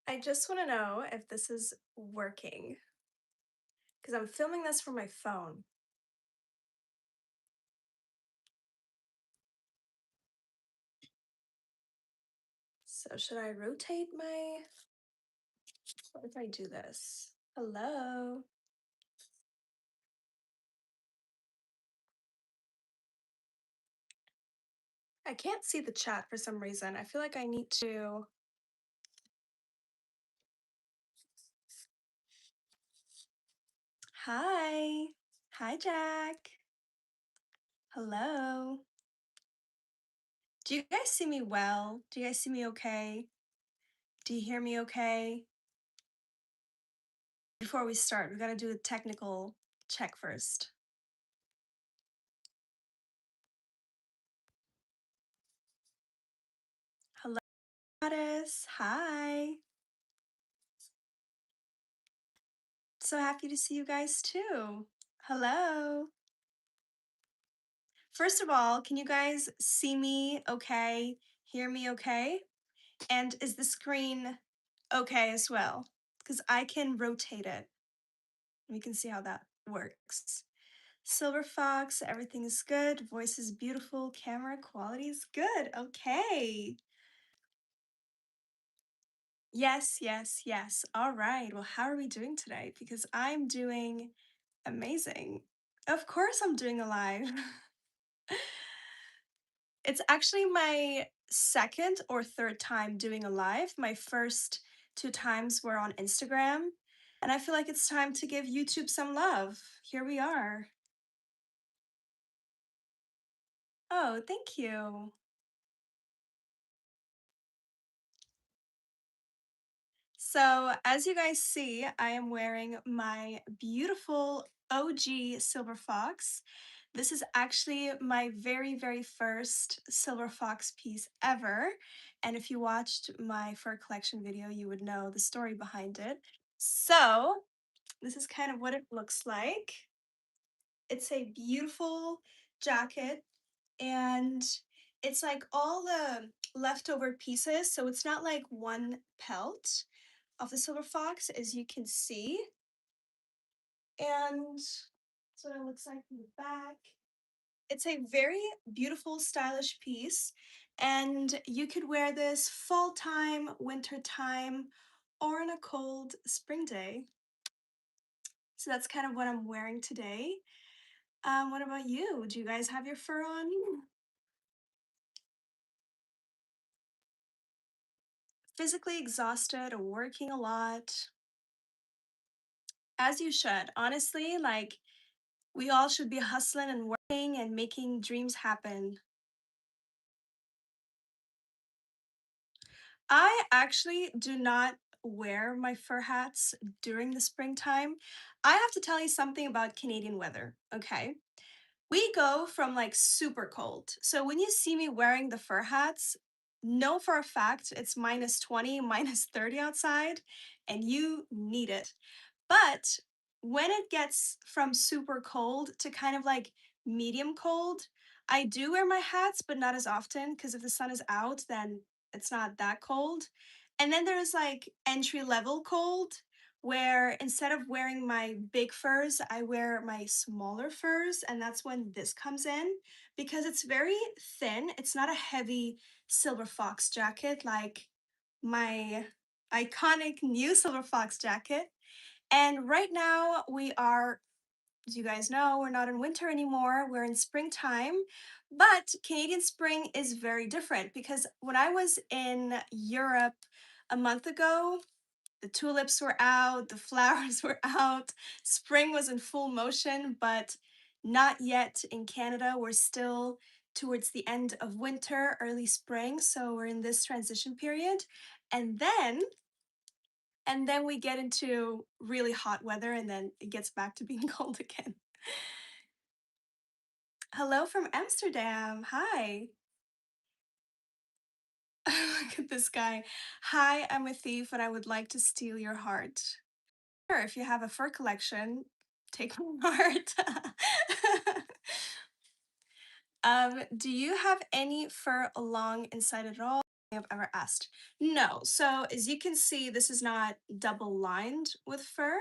I just want to know if this is working because I'm filming this from my phone. So should I rotate my, what if I do this? Hello? I can't see the chat for some reason. I feel like I need to. Hi. Hi, Jack. Hello. Do you guys see me well? Do you guys see me okay? Do you hear me okay? Before we start, we gotta do a technical check first. Hello, Goddess. Hi. So happy to see you guys too. Hello. First of all, can you guys see me okay? Hear me okay? And is the screen okay as well? Because I can rotate it. We can see how that works. Silver Fox, everything is good. Voice is beautiful. Camera quality is good. Okay. Yes, yes, yes. All right. Well, how are we doing today? Because I'm doing amazing. Of course, I'm doing a live. It's actually my second or third time doing a live. My first two times were on Instagram, and I feel like it's time to give YouTube some love. Here we are. Oh, thank you. So, as you guys see, I am wearing my beautiful OG Silver Fox. This is actually my very, very first Silver Fox piece ever. And if you watched my fur collection video, you would know the story behind it. So, this is kind of what it looks like. It's a beautiful jacket, and it's like all the leftover pieces. So, it's not like one pelt of the silver fox, as you can see. And that's what it looks like from the back. It's a very beautiful, stylish piece, and you could wear this fall time, winter time, or on a cold spring day. So that's kind of what I'm wearing today. What about you? Do you guys have your fur on? Physically exhausted or working a lot? As you should. Honestly, like, we all should be hustling and working and making dreams happen. I actually do not wear my fur hats during the springtime. I have to tell you something about Canadian weather, okay? We go from like super cold. So when you see me wearing the fur hats, know for a fact it's -20, -30 outside, and you need it. But when it gets from super cold to kind of like medium cold, I do wear my hats, but not as often because if the sun is out, then it's not that cold. And then there's like entry level cold, where instead of wearing my big furs, I wear my smaller furs. And that's when this comes in because it's very thin. It's not a heavy silver fox jacket like my iconic new silver fox jacket. And right now we are, as you guys know, we're not in winter anymore. We're in springtime. But Canadian spring is very different because when I was in Europe a month ago, the tulips were out, the flowers were out, spring was in full motion, but not yet in Canada. We're still towards the end of winter, early spring. So we're in this transition period. And then and then we get into really hot weather and then it gets back to being cold again. Hello from Amsterdam. Hi. Look at this guy. Hi, I'm a thief and I would like to steal your heart. Sure, if you have a fur collection, take my heart. Do you have any fur along inside at all? I've ever asked. No. So as you can see, this is not double lined with fur.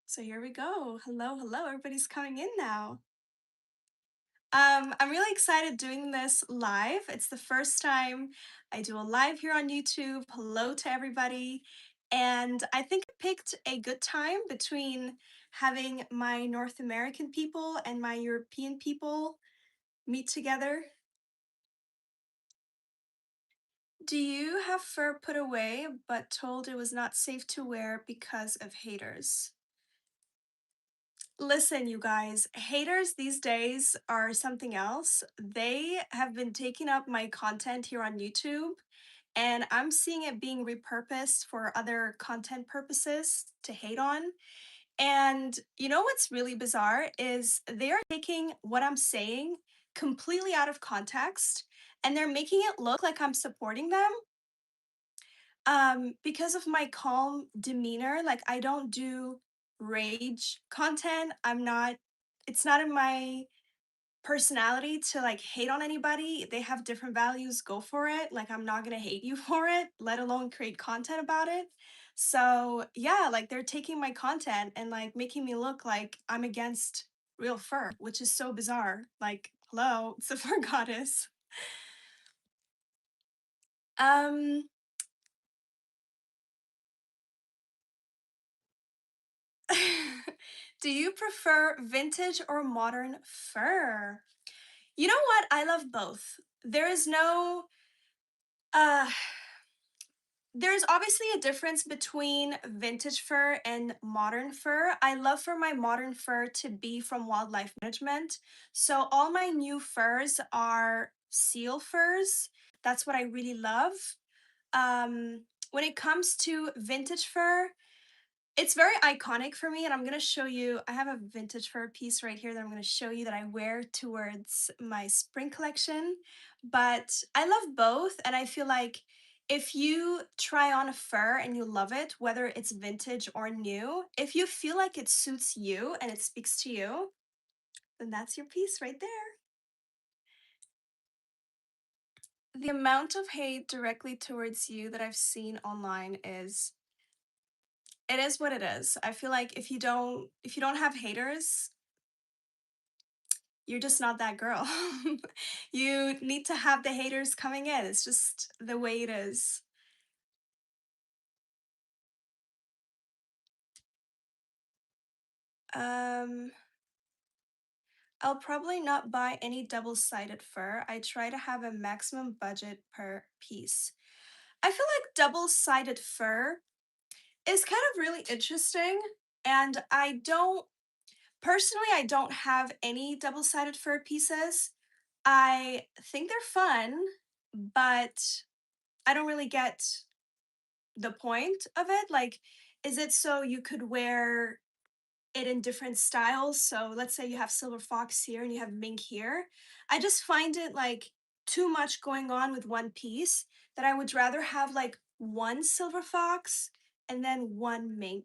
So here we go. Hello, hello. Everybody's coming in now. I'm really excited doing this live. It's the first time I do a live here on YouTube. Hello to everybody. And I think I picked a good time between having my North American people and my European people meet together. Do you have fur put away but told it was not safe to wear because of haters? Listen, you guys, haters these days are something else. They have been taking up my content here on YouTube, and I'm seeing it being repurposed for other content purposes to hate on. And you know what's really bizarre is they're taking what I'm saying completely out of context and they're making it look like I'm supporting them because of my calm demeanor. Like I don't do rage content. It's not in my personality to like hate on anybody. They have different values, go for it. Like I'm not gonna hate you for it, let alone create content about it. So yeah, like they're taking my content and like making me look like I'm against real fur, which is so bizarre. Like, hello, it's a fur goddess. Um Do you prefer vintage or modern fur? You know what? I love both. There is no uh there's obviously a difference between vintage fur and modern fur. I love for my modern fur to be from wildlife management. So all my new furs are seal furs. That's what I really love. When it comes to vintage fur, it's very iconic for me, and I'm gonna show you. I have a vintage fur piece right here that I'm gonna show you that I wear towards my spring collection. But I love both, and I feel like if you try on a fur and you love it, whether it's vintage or new, if you feel like it suits you and it speaks to you, then that's your piece right there. The amount of hate directly towards you that I've seen online is it is what it is. I feel like if you don't have haters, you're just not that girl. You need to have the haters coming in. It's just the way it is. Um, I'll probably not buy any double-sided fur. I try to have a maximum budget per piece. I feel like double-sided fur is kind of really interesting, and I don't have any double-sided fur pieces. I think they're fun, but I don't really get the point of it. Like, is it so you could wear it in different styles? So let's say you have silver fox here and you have mink here. I just find it like too much going on with one piece, that I would rather have like one silver fox and then one mink.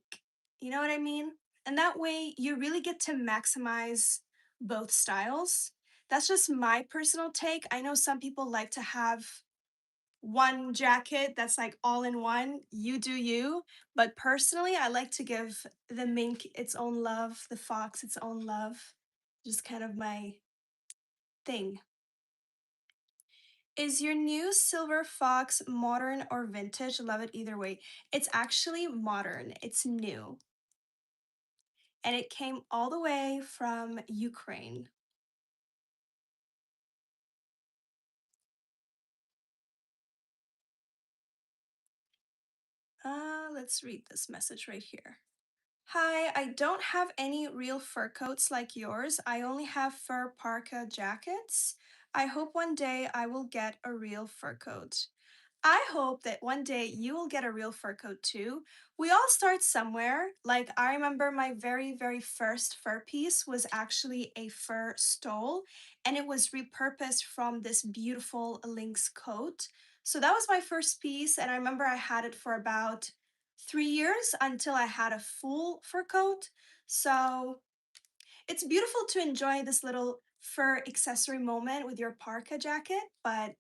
You know what I mean? And that way you really get to maximize both styles. That's just my personal take. I know some people like to have one jacket that's like all in one. You do you. But personally, I like to give the mink its own love, the fox its own love. Just kind of my thing. Is your new silver fox modern or vintage? Love it either way. It's actually modern, it's new. And it came all the way from Ukraine. Let's read this message right here. Hi, I don't have any real fur coats like yours. I only have fur parka jackets. I hope one day I will get a real fur coat. I hope that one day you will get a real fur coat too. We all start somewhere. Like, I remember my very, very first fur piece was actually a fur stole, and it was repurposed from this beautiful lynx coat. So that was my first piece, and I remember I had it for about 3 years until I had a full fur coat. So it's beautiful to enjoy this little fur accessory moment with your parka jacket, but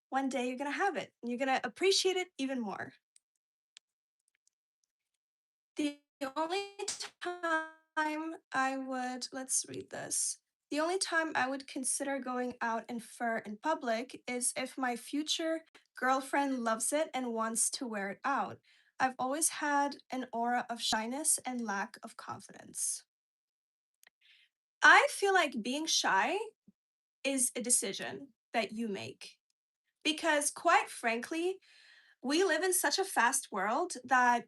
one day you're gonna have it. And you're gonna appreciate it even more. The only time I would, let's read this. The only time I would consider going out in fur in public is if my future girlfriend loves it and wants to wear it out. I've always had an aura of shyness and lack of confidence. I feel like being shy is a decision that you make because, quite frankly, we live in such a fast world that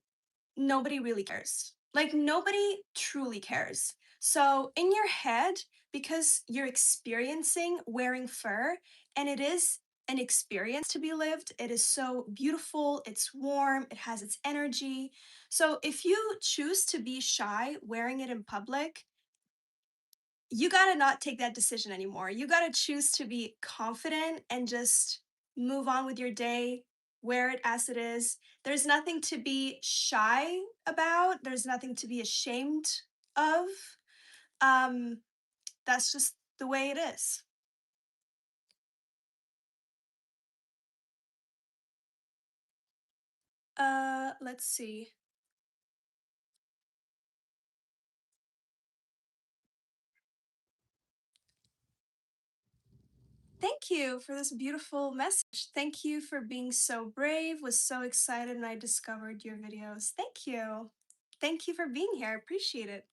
nobody really cares. Like, nobody truly cares. So, in your head, because you're experiencing wearing fur, and it is an experience to be lived, it is so beautiful, it's warm, it has its energy. So, if you choose to be shy wearing it in public, you gotta not take that decision anymore. You gotta choose to be confident and just move on with your day, wear it as it is. There's nothing to be shy about, there's nothing to be ashamed of. Um, that's just the way it is. Let's see. Thank you for this beautiful message. Thank you for being so brave, was so excited when I discovered your videos. Thank you. Thank you for being here. I appreciate it.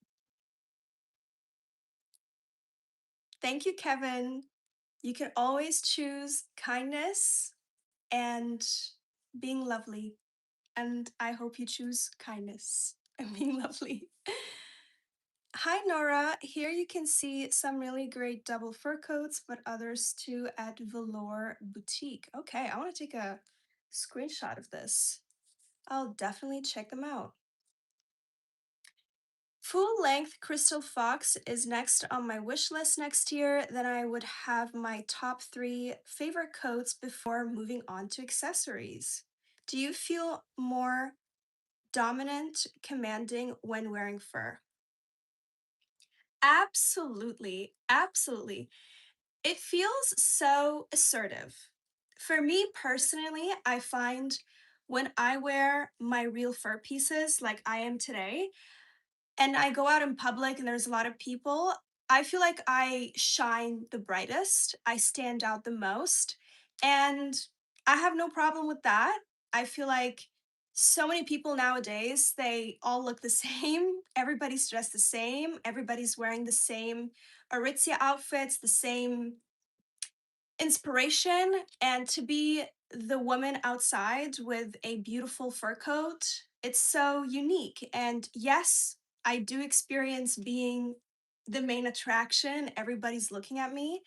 Thank you, Kevin. You can always choose kindness and being lovely. And I hope you choose kindness and being lovely. Hi, Nora. Here you can see some really great double fur coats, but others too at Velour Boutique. Okay, I want to take a screenshot of this. I'll definitely check them out. Full length Crystal Fox is next on my wish list next year. Then I would have my top three favorite coats before moving on to accessories. Do you feel more dominant, commanding when wearing fur? Absolutely. Absolutely. It feels so assertive. For me personally, I find when I wear my real fur pieces like I am today, and I go out in public and there's a lot of people, I feel like I shine the brightest. I stand out the most. And I have no problem with that. I feel like so many people nowadays, they all look the same. Everybody's dressed the same. Everybody's wearing the same Aritzia outfits, the same inspiration, and to be the woman outside with a beautiful fur coat, it's so unique. And yes, I do experience being the main attraction. Everybody's looking at me,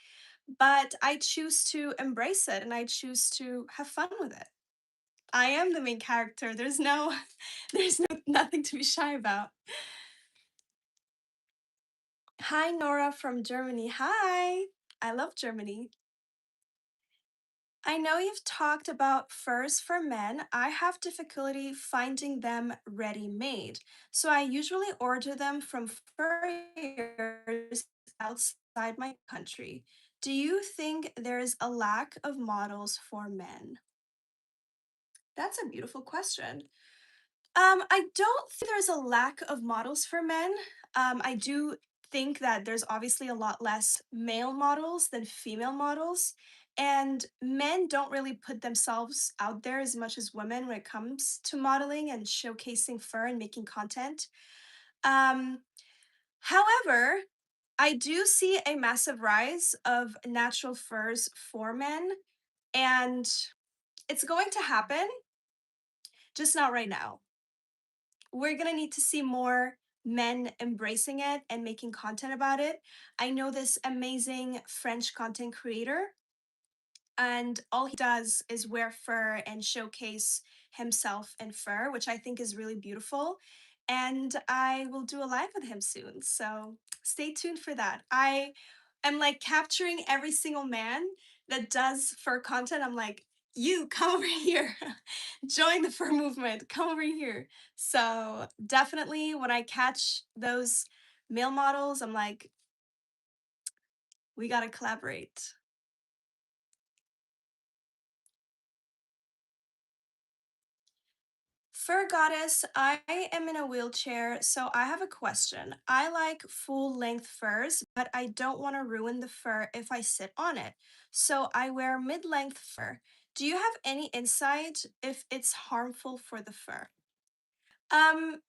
but I choose to embrace it and I choose to have fun with it. I am the main character. There's no nothing to be shy about. Hi Nora from Germany. Hi. I love Germany. I know you've talked about furs for men. I have difficulty finding them ready made. So I usually order them from furriers outside my country. Do you think there is a lack of models for men? That's a beautiful question. I don't think there's a lack of models for men. I do think that there's obviously a lot less male models than female models, and men don't really put themselves out there as much as women when it comes to modeling and showcasing fur and making content. Um, However, I do see a massive rise of natural furs for men, and it's going to happen, just not right now. We're gonna need to see more men embracing it and making content about it. I know this amazing French content creator, and all he does is wear fur and showcase himself in fur, which I think is really beautiful. And I will do a live with him soon. So stay tuned for that. I am like capturing every single man that does fur content. I'm like, you come over here, join the fur movement, come over here. So definitely when I catch those male models, I'm like, we gotta collaborate. Fur goddess, I am in a wheelchair, so I have a question. I like full length furs, but I don't want to ruin the fur if I sit on it. So I wear mid length fur. Do you have any insight if it's harmful for the fur? Um,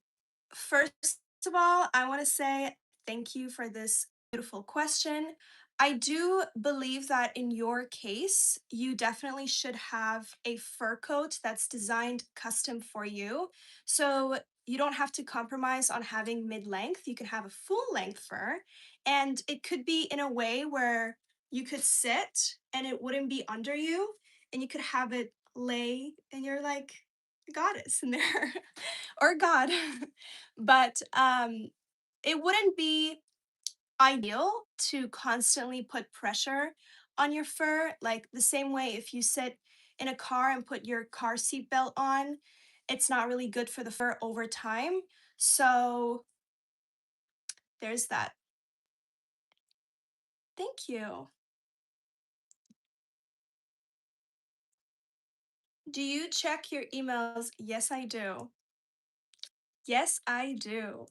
First of all, I want to say thank you for this beautiful question. I do believe that in your case, you definitely should have a fur coat that's designed custom for you. So you don't have to compromise on having mid length. You can have a full length fur, and it could be in a way where you could sit and it wouldn't be under you, and you could have it lay, and you're like a goddess in there or God. But it wouldn't be ideal to constantly put pressure on your fur. Like the same way if you sit in a car and put your car seatbelt on, it's not really good for the fur over time. So there's that. Thank you. Do you check your emails? Yes, I do. Yes, I do.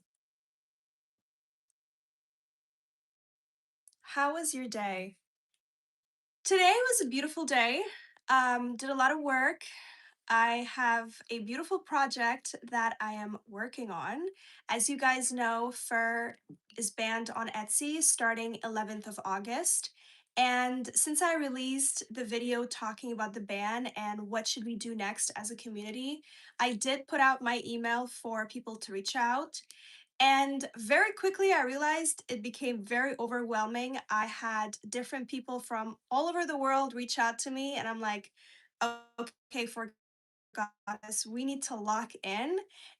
How was your day? Today was a beautiful day. Did a lot of work. I have a beautiful project that I am working on. As you guys know, fur is banned on Etsy starting 11th of August. And since I released the video talking about the ban and what should we do next as a community, I did put out my email for people to reach out. And very quickly, I realized it became very overwhelming. I had different people from all over the world reach out to me, and I'm like, okay, for goddess, we need to lock in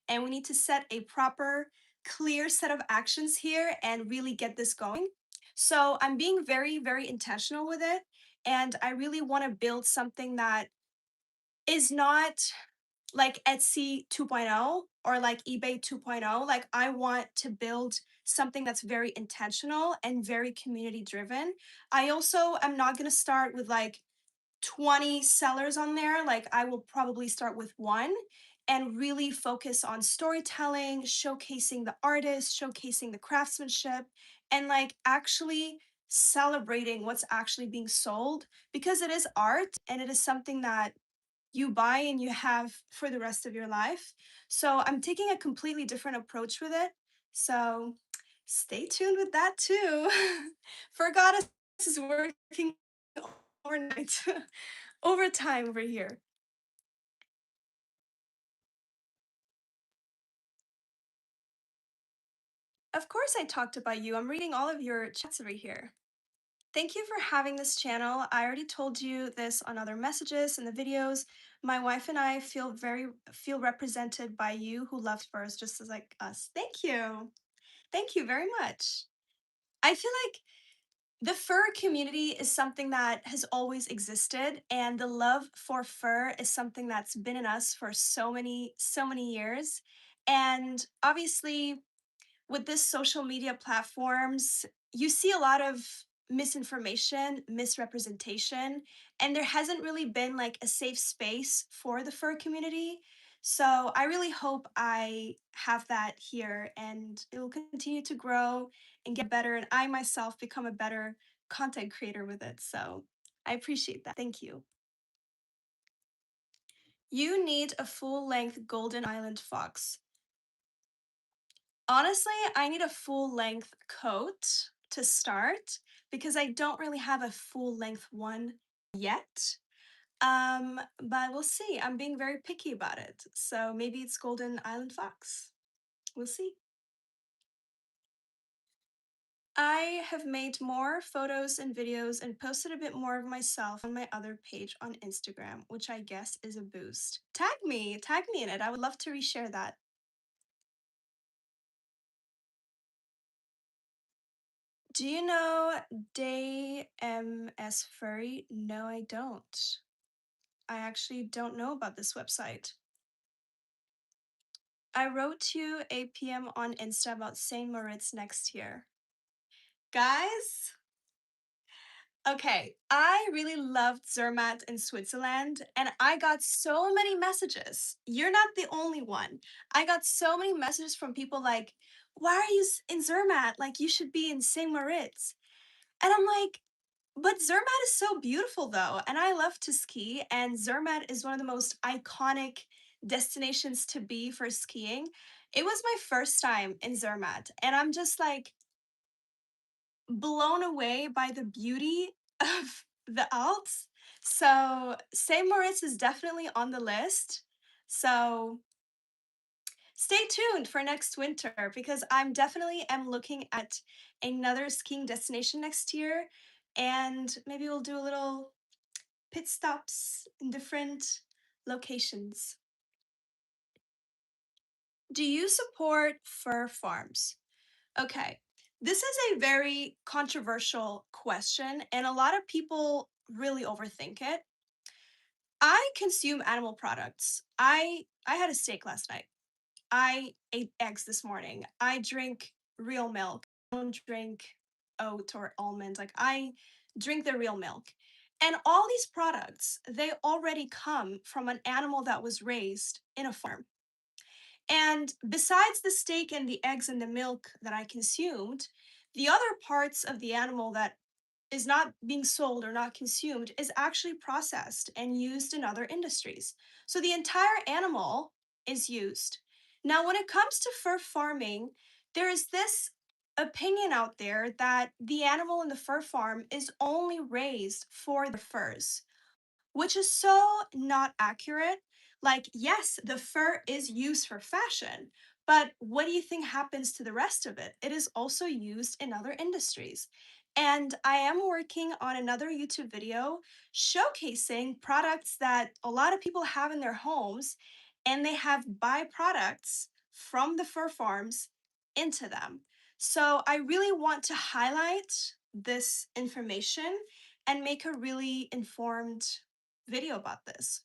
and we need to set a proper, clear set of actions here and really get this going. So I'm being very, very intentional with it. And I really want to build something that is not like Etsy 2.0 or like eBay 2.0. Like I want to build something that's very intentional and very community driven. I also am not going to start with like 20 sellers on there. Like I will probably start with one and really focus on storytelling, showcasing the artist, showcasing the craftsmanship, and like actually celebrating what's actually being sold because it is art and it is something that you buy and you have for the rest of your life. So I'm taking a completely different approach with it. So stay tuned with that too. For Goddess is working overnight, overtime over here. Of course, I talked about you. I'm reading all of your chats over here. Thank you for having this channel. I already told you this on other messages and the videos. My wife and I feel represented by you who love Spurs just as like us. Thank you. Thank you very much. I feel like the fur community is something that has always existed, and the love for fur is something that's been in us for so many years. And obviously, with this social media platforms, you see a lot of misinformation, misrepresentation, and there hasn't really been like a safe space for the fur community. So I really hope I have that here and it will continue to grow and get better and I myself become a better content creator with it. So I appreciate that. Thank you. You need a full length golden island fox. Honestly, I need a full length coat to start because I don't really have a full length one yet. But we'll see. I'm being very picky about it. So maybe it's Golden Island Fox. We'll see. I have made more photos and videos and posted a bit more of myself on my other page on Instagram, which I guess is a boost. Tag me in it. I would love to reshare that. Do you know Day MS Furry? No, I don't. I actually don't know about this website. I wrote you a PM on Insta about St. Moritz next year. Guys, Okay, I really loved Zermatt in Switzerland, and I got so many messages. You're not the only one. I got so many messages from people like, "Why are you in Zermatt? Like, you should be in St. Moritz." And I'm like, but Zermatt is so beautiful though, and I love to ski, and Zermatt is one of the most iconic destinations to be for skiing. It was my first time in Zermatt, and I'm just like blown away by the beauty of the Alps. So St. Moritz is definitely on the list. So stay tuned for next winter because I'm definitely am looking at another skiing destination next year. And maybe we'll do a little pit stops in different locations. Do you support fur farms? Okay, this is a very controversial question, and a lot of people really overthink it. I consume animal products. I had a steak last night. I ate eggs this morning. I drink real milk. I don't drink oat or almond. Like I drink the real milk. And all these products, they already come from an animal that was raised in a farm. And besides the steak and the eggs and the milk that I consumed, the other parts of the animal that is not being sold or not consumed is actually processed and used in other industries. So the entire animal is used. Now, when it comes to fur farming, there is this opinion out there that the animal in the fur farm is only raised for the furs, which is so not accurate. Like, yes, the fur is used for fashion, but what do you think happens to the rest of it? It is also used in other industries. And I am working on another YouTube video showcasing products that a lot of people have in their homes, and they have byproducts from the fur farms into them. So I really want to highlight this information and make a really informed video about this.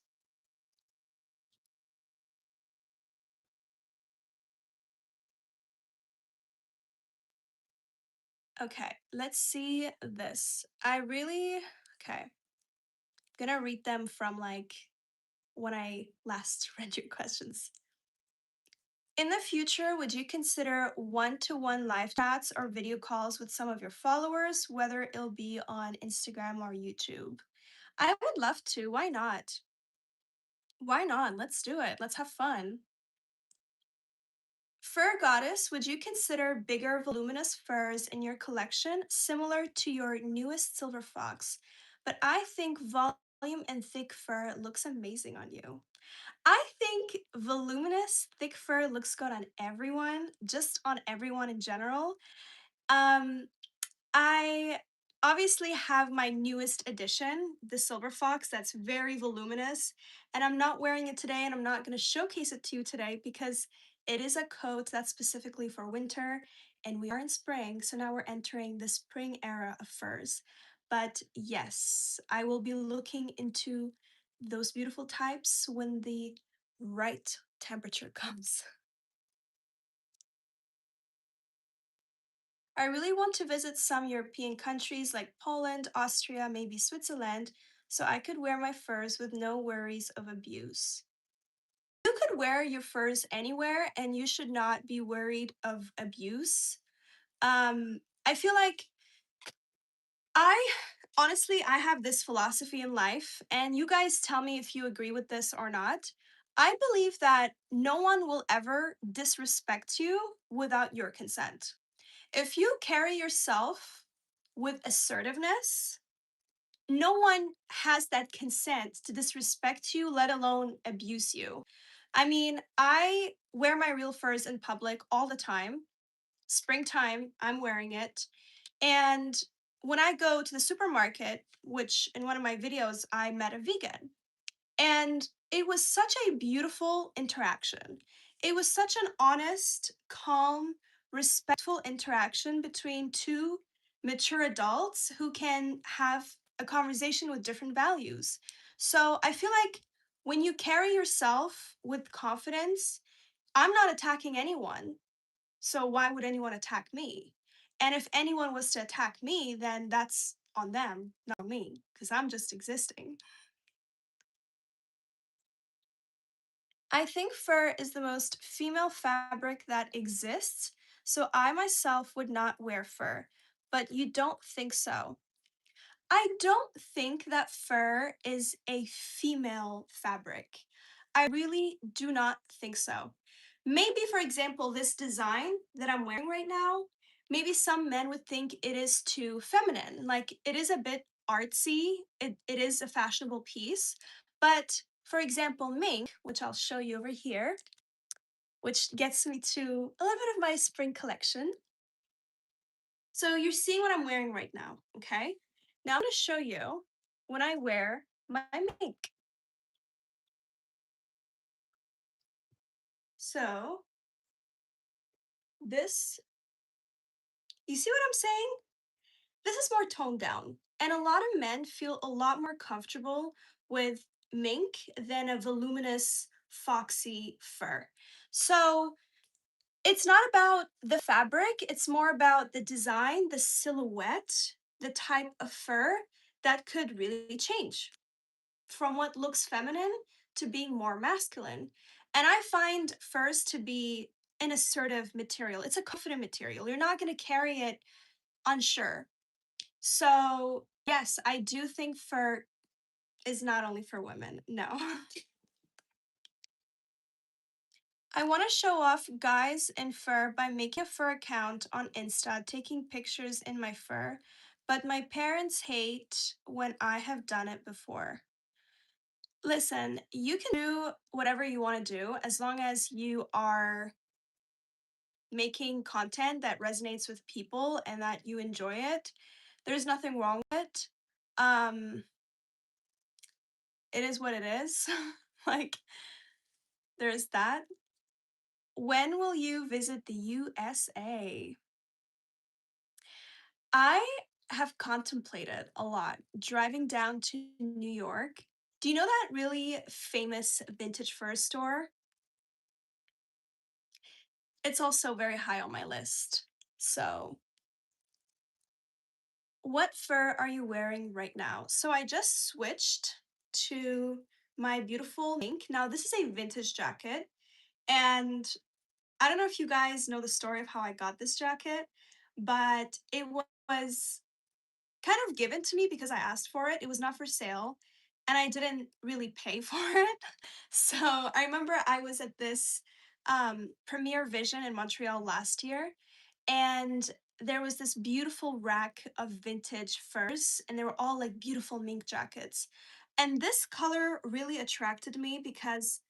Okay, let's see this. Okay, gonna read them from like when I last read your questions. In the future, would you consider one-to-one live chats or video calls with some of your followers, whether it'll be on Instagram or YouTube? I would love to. Why not? Why not? Let's do it. Let's have fun. Fur goddess, would you consider bigger voluminous furs in your collection similar to your newest silver fox? But I think volume and thick fur looks amazing on you. I think voluminous thick fur looks good on everyone, just on everyone in general. Um, I obviously have my newest edition, the Silver Fox, that's very voluminous, and I'm not wearing it today and I'm not going to showcase it to you today because it is a coat that's specifically for winter and we are in spring, so now we're entering the spring era of furs. But yes, I will be looking into those beautiful types when the right temperature comes. I really want to visit some European countries like Poland, Austria, maybe Switzerland, so I could wear my furs with no worries of abuse. You could wear your furs anywhere and you should not be worried of abuse. I feel like I honestly I have this philosophy in life and you guys tell me if you agree with this or not. I believe that no one will ever disrespect you without your consent. If you carry yourself with assertiveness, no one has that consent to disrespect you, let alone abuse you. I mean, I wear my real furs in public all the time. Springtime, I'm wearing it. And when I go to the supermarket, which in one of my videos, I met a vegan. And it was such a beautiful interaction. It was such an honest, calm, respectful interaction between two mature adults who can have a conversation with different values. So I feel like when you carry yourself with confidence, I'm not attacking anyone. So why would anyone attack me? And if anyone was to attack me, then that's on them, not on me, because I'm just existing. I think fur is the most female fabric that exists, so I myself would not wear fur. But you don't think so. I don't think that fur is a female fabric. I really do not think so. Maybe, for example, this design that I'm wearing right now, maybe some men would think it is too feminine. Like it is a bit artsy, it is a fashionable piece. But for example, mink, which I'll show you over here, which gets me to a little bit of my spring collection. So you're seeing what I'm wearing right now, okay? Now I'm gonna show you when I wear my mink. So this, you see what I'm saying? This is more toned down. And a lot of men feel a lot more comfortable with mink than a voluminous, foxy fur. So it's not about the fabric, it's more about the design, the silhouette, the type of fur that could really change from what looks feminine to being more masculine. And I find furs to be an assertive material. It's a confident material. You're not going to carry it unsure. So, yes, I do think fur is not only for women. No. I want to show off guys in fur by making a fur account on Insta, taking pictures in my fur, but my parents hate when I have done it before. Listen, you can do whatever you want to do as long as you are making content that resonates with people and that you enjoy it. There's nothing wrong with it. Um, it is what it is. Like, there's that. When will you visit the USA? I have contemplated a lot driving down to New York. Do you know that really famous vintage fur store? It's also very high on my list. So, what fur are you wearing right now? So, I just switched to my beautiful mink. Now, this is a vintage jacket, and I don't know if you guys know the story of how I got this jacket, but was kind of given to me because I asked for it. It was not for sale, and I didn't really pay for it. So I remember I was at this Premiere Vision in Montreal last year, and there was this beautiful rack of vintage furs, and they were all like beautiful mink jackets. And this color really attracted me because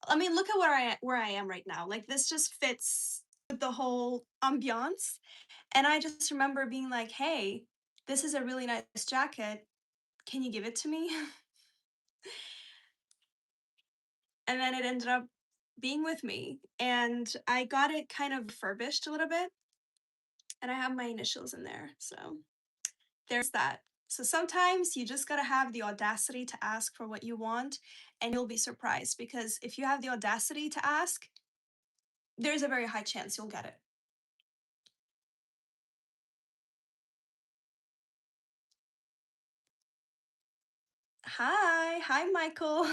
I mean, look at where I am right now. Like this just fits with the whole ambiance. And I just remember being like, "Hey, this is a really nice jacket. Can you give it to me?" And then it ended up being with me. And I got it kind of refurbished a little bit, and I have my initials in there. So there's that. So sometimes you just gotta have the audacity to ask for what you want, and you'll be surprised because if you have the audacity to ask, there's a very high chance you'll get it. Hi, Michael.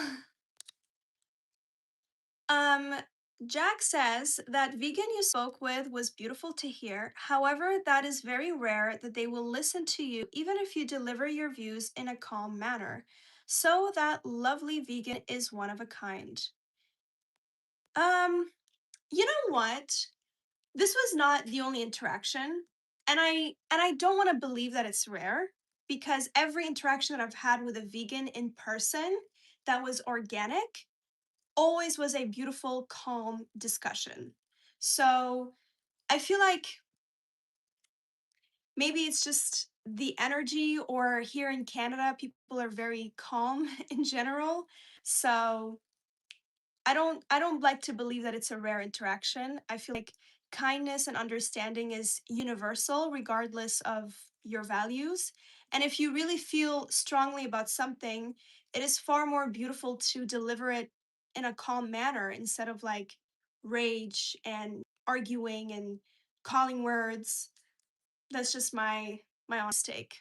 Um, Jack says that vegan you spoke with was beautiful to hear. However, that is very rare that they will listen to you even if you deliver your views in a calm manner. So that lovely vegan is one of a kind. Um, you know what? This was not the only interaction, and I don't want to believe that it's rare because every interaction that I've had with a vegan in person that was organic always was a beautiful, calm discussion. So I feel like maybe it's just the energy, or here in Canada, people are very calm in general. So I don't like to believe that it's a rare interaction. I feel like kindness and understanding is universal regardless of your values. And if you really feel strongly about something, it is far more beautiful to deliver it in a calm manner instead of like rage and arguing and calling words. That's just my honest take.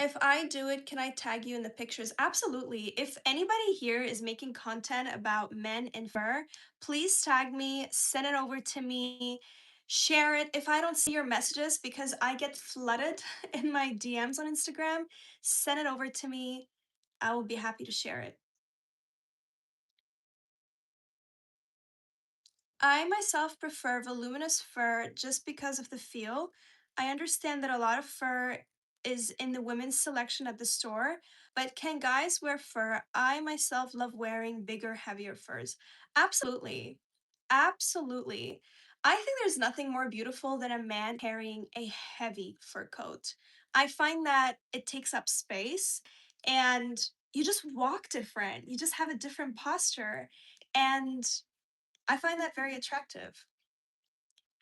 If I do it, can I tag you in the pictures? Absolutely. If anybody here is making content about men and fur, please tag me, send it over to me, share it. If I don't see your messages because I get flooded in my DMs on Instagram, send it over to me. I will be happy to share it. I myself prefer voluminous fur just because of the feel. I understand that a lot of fur is in the women's selection at the store, but can guys wear fur? I myself love wearing bigger, heavier furs. Absolutely. Absolutely. I think there's nothing more beautiful than a man carrying a heavy fur coat. I find that it takes up space and you just walk different. You just have a different posture. And I find that very attractive.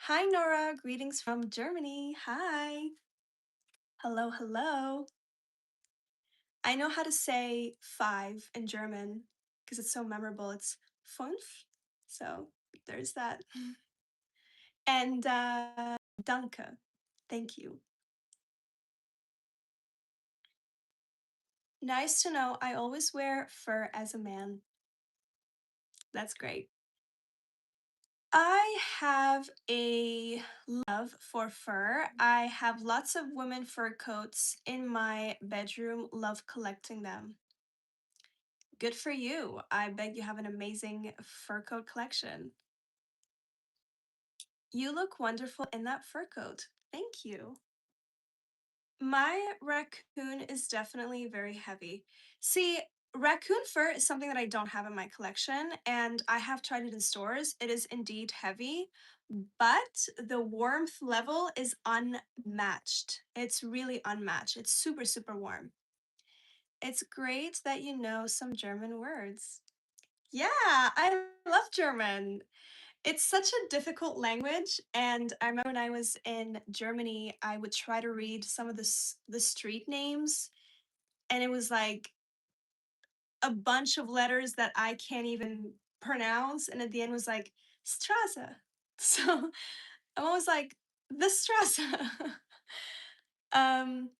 Hi, Nora. Greetings from Germany. Hi. Hello, hello. I know how to say five in German because it's so memorable. It's fünf. So there's that. And danke. Thank you. Nice to know. I always wear fur as a man. That's great. I have a love for fur. I have lots of women fur coats in my bedroom, love collecting them. Good for you. I bet you have an amazing fur coat collection. You look wonderful in that fur coat. Thank you. My raccoon is definitely very heavy. See, raccoon fur is something that I don't have in my collection, and I have tried it in stores. It is indeed heavy, but the warmth level is unmatched. It's really unmatched. It's super, super warm. It's great that you know some German words. Yeah, I love German. It's such a difficult language, and I remember when I was in Germany, I would try to read some of the street names, and it was like a bunch of letters that I can't even pronounce, and at the end was like Straße. So I'm always like the Straße. um,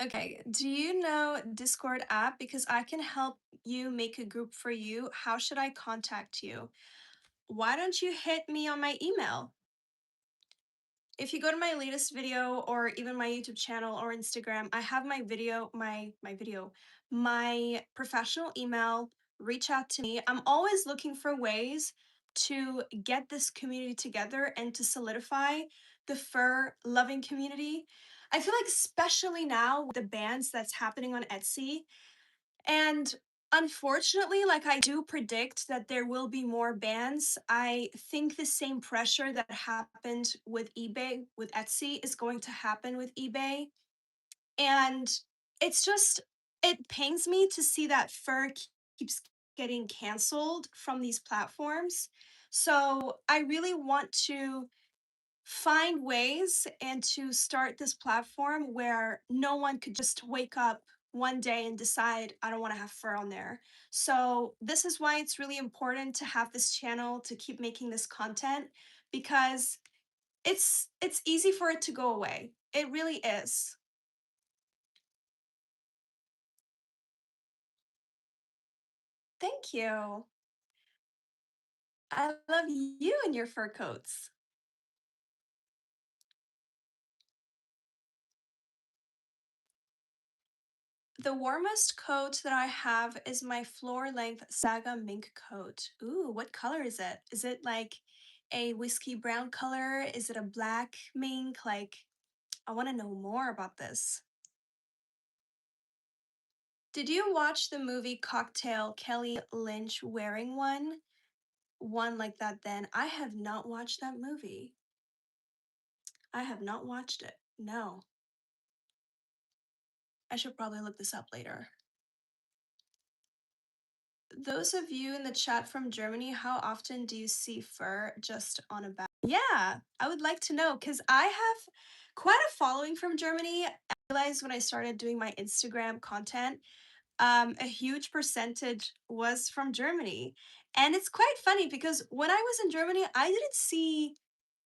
okay, do you know Discord app? Because I can help you make a group for you. How should I contact you? Why don't you hit me on my email? If you go to my latest video or even my YouTube channel or Instagram, I have my professional email. Reach out to me. I'm always looking for ways to get this community together and to solidify the fur loving community. I feel like especially now with the bans that's happening on Etsy, and unfortunately, like I do predict that there will be more bans. I think the same pressure that happened with eBay, with Etsy, is going to happen with eBay. And it's just, it pains me to see that keeps getting canceled from these platforms. So I really want to find ways and to start this platform where no one could just wake up one day and decide I don't want to have fur on there. So this is why it's really important to have this channel to keep making this content because it's easy for it to go away. It really is. Thank you. I love you and your fur coats. The warmest coat that I have is my floor length Saga mink coat. Ooh, what color is it? Is it like a whiskey brown color? Is it a black mink? Like, I want to know more about this. Did you watch the movie Cocktail, Kelly Lynch wearing one? One like that then. I have not watched that movie. I have not watched it. No. I should probably look this up later. Those of you in the chat from Germany, how often do you see fur just on a back? Yeah, I would like to know because I have quite a following from Germany. I realized when I started doing my Instagram content, a huge percentage was from Germany. And it's quite funny because when I was in Germany, I didn't see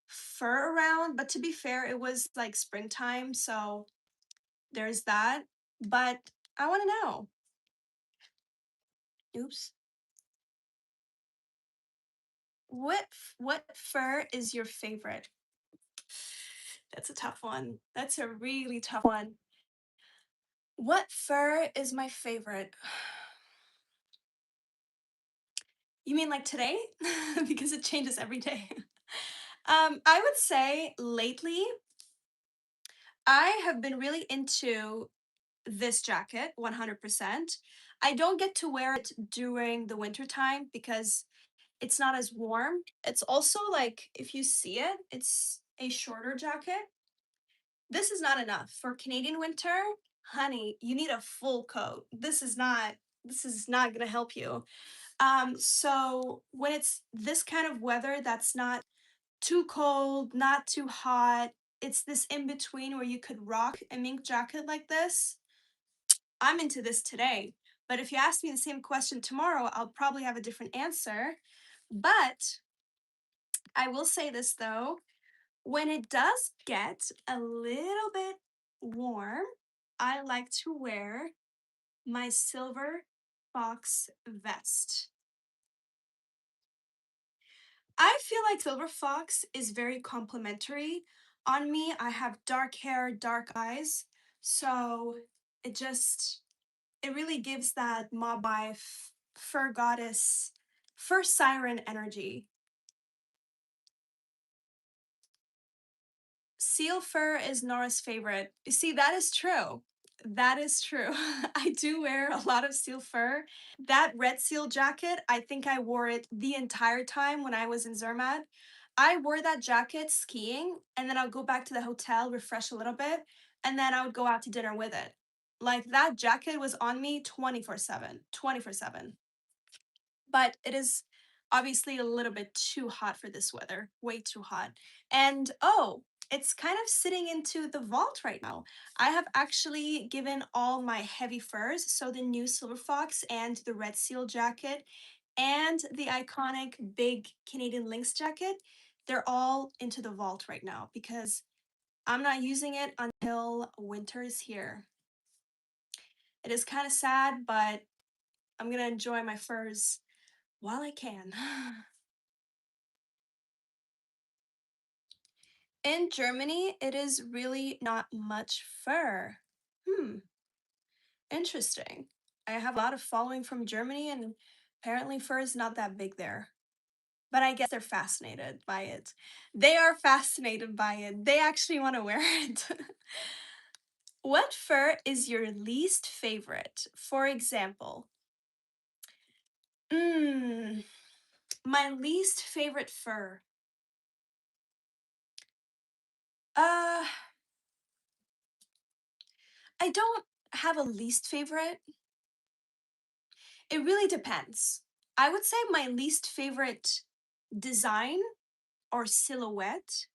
fur around, but to be fair, it was like springtime. So There's that. But I want to know. Oops. What fur is your favorite? That's a tough one. That's a really tough one. What fur is my favorite? You mean like today? Because it changes every day. I would say lately I have been really into this jacket 100%. I don't get to wear it during the winter time because it's not as warm. It's also like if you see it, it's a shorter jacket. This is not enough for Canadian winter. Honey, you need a full coat. This is not going to help you. So when it's this kind of weather that's not too cold, not too hot, it's this in between where you could rock a mink jacket like this. I'm into this today. But if you ask me the same question tomorrow, I'll probably have a different answer. But I will say this though, when it does get a little bit warm, I like to wear my silver fox vest. I feel like silver fox is very complimentary on me. I have dark hair, dark eyes, so it just it really gives that mob wife, fur goddess, fur siren energy. Seal fur is Nora's favorite. You see, that is true. That is true. I do wear a lot of seal fur. That red seal jacket, I think I wore it the entire time when I was in Zermatt. I wore that jacket skiing, and then I'll go back to the hotel, refresh a little bit, and then I would go out to dinner with it. Like that jacket was on me 24/7, 24/7. But it is obviously a little bit too hot for this weather, way too hot. And oh, it's kind of sitting into the vault right now. I have actually given all my heavy furs, so the new silver fox and the red seal jacket and the iconic big Canadian lynx jacket, they're all into the vault right now because I'm not using it until winter is here. It is kind of sad, but I'm gonna enjoy my furs while I can. In Germany, it is really not much fur. Hmm, interesting. I have a lot of following from Germany, and apparently fur is not that big there. But I guess they're fascinated by it. They are fascinated by it. They actually want to wear it. What fur is your least favorite? For example, mm, my least favorite fur. Uh, I don't have a least favorite. It really depends. I would say my least favorite design or silhouette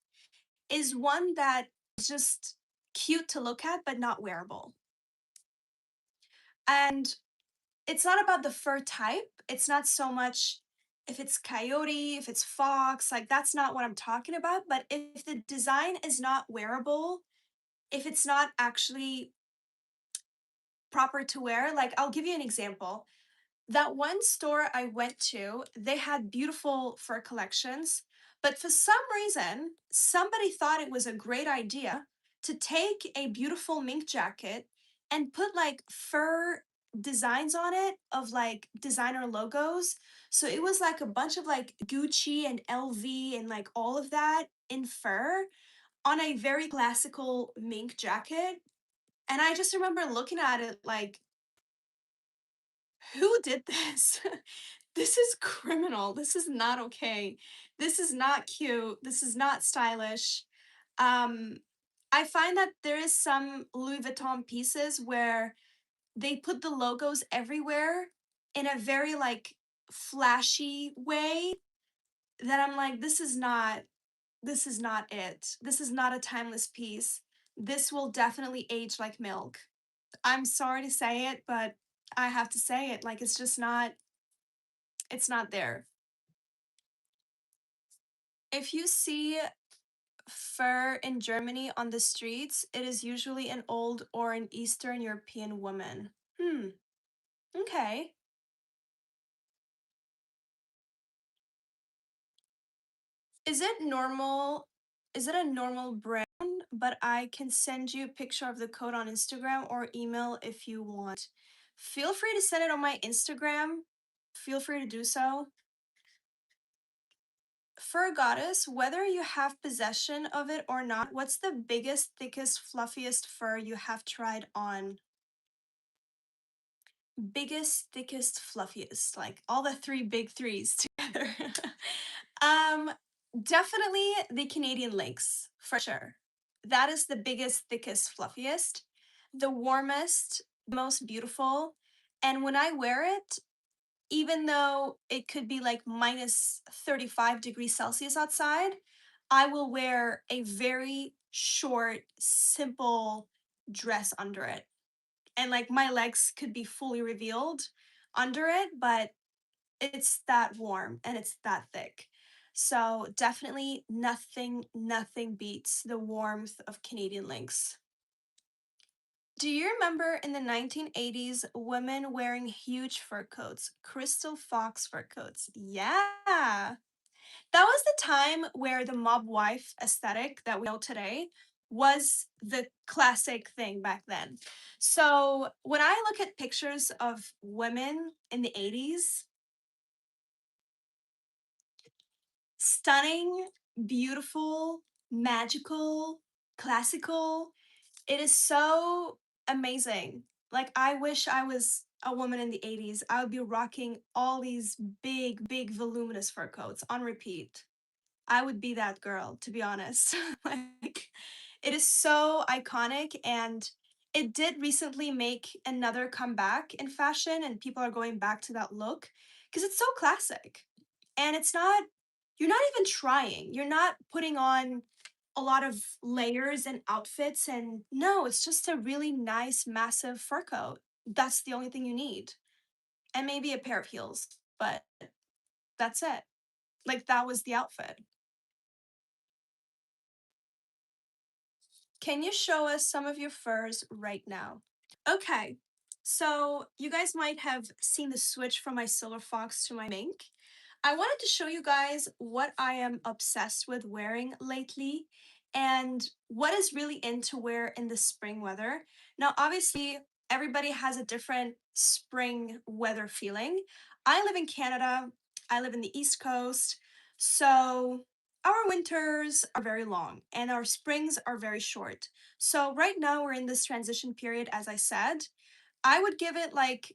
is one that is just cute to look at but not wearable. And it's not about the fur type. It's not so much if it's coyote, if it's fox, like that's not what I'm talking about. But if the design is not wearable, if it's not actually proper to wear, like I'll give you an example. That one store I went to, they had beautiful fur collections, but for some reason, somebody thought it was a great idea to take a beautiful mink jacket and put like fur designs on it of like designer logos. So it was like a bunch of like Gucci and LV and like all of that in fur on a very classical mink jacket. And I just remember looking at it like, who did this? This is criminal. This is not okay. This is not cute. This is not stylish. Um, I find that there is some Louis Vuitton pieces where they put the logos everywhere in a very like flashy way that I'm like, this is not it. This is not a timeless piece. This will definitely age like milk. I'm sorry to say it, but I have to say it. Like it's not there. If you see fur in Germany on the streets, it is usually an old or an Eastern European woman. Hmm. Okay. Is it normal? Is it a normal brand? But I can send you a picture of the coat on Instagram or email if you want. Feel free to send it on my Instagram. Feel free to do so. Fur goddess, whether you have possession of it or not, what's the biggest, thickest, fluffiest fur you have tried on? Biggest, thickest, fluffiest, like all the three big threes together. um, Definitely the Canadian lynx, for sure. That is the biggest, thickest, fluffiest, the warmest, the most beautiful. And when I wear it, even though it could be like minus 35 degrees Celsius outside, I will wear a very short, simple dress under it. And like my legs could be fully revealed under it, but it's that warm and it's that thick. So definitely nothing beats the warmth of Canadian lynx. Do you remember in the 1980s women wearing huge fur coats, crystal fox fur coats? Yeah. That was the time where the mob wife aesthetic that we know today was the classic thing back then. So when I look at pictures of women in the 80s, stunning, beautiful, magical, classical, it is so amazing. Like, I wish I was a woman in the 80s. I would be rocking all these big, voluminous fur coats on repeat. I would be that girl, to be honest. Like, it is so iconic, and it did recently make another comeback in fashion, and people are going back to that look because it's so classic. And it's not, you're not even trying. You're not putting on a lot of layers and outfits, and no, it's just a really nice, massive fur coat. That's the only thing you need. And maybe a pair of heels, but that's it. Like, that was the outfit. Can you show us some of your furs right now? Okay, so you guys might have seen the switch from my silver fox to my mink. I wanted to show you guys what I am obsessed with wearing lately and what is really in to wear in the spring weather. Now, obviously, everybody has a different spring weather feeling. I live in Canada, I live in the East Coast, so our winters are very long and our springs are very short. So right now we're in this transition period, as I said. I would give it like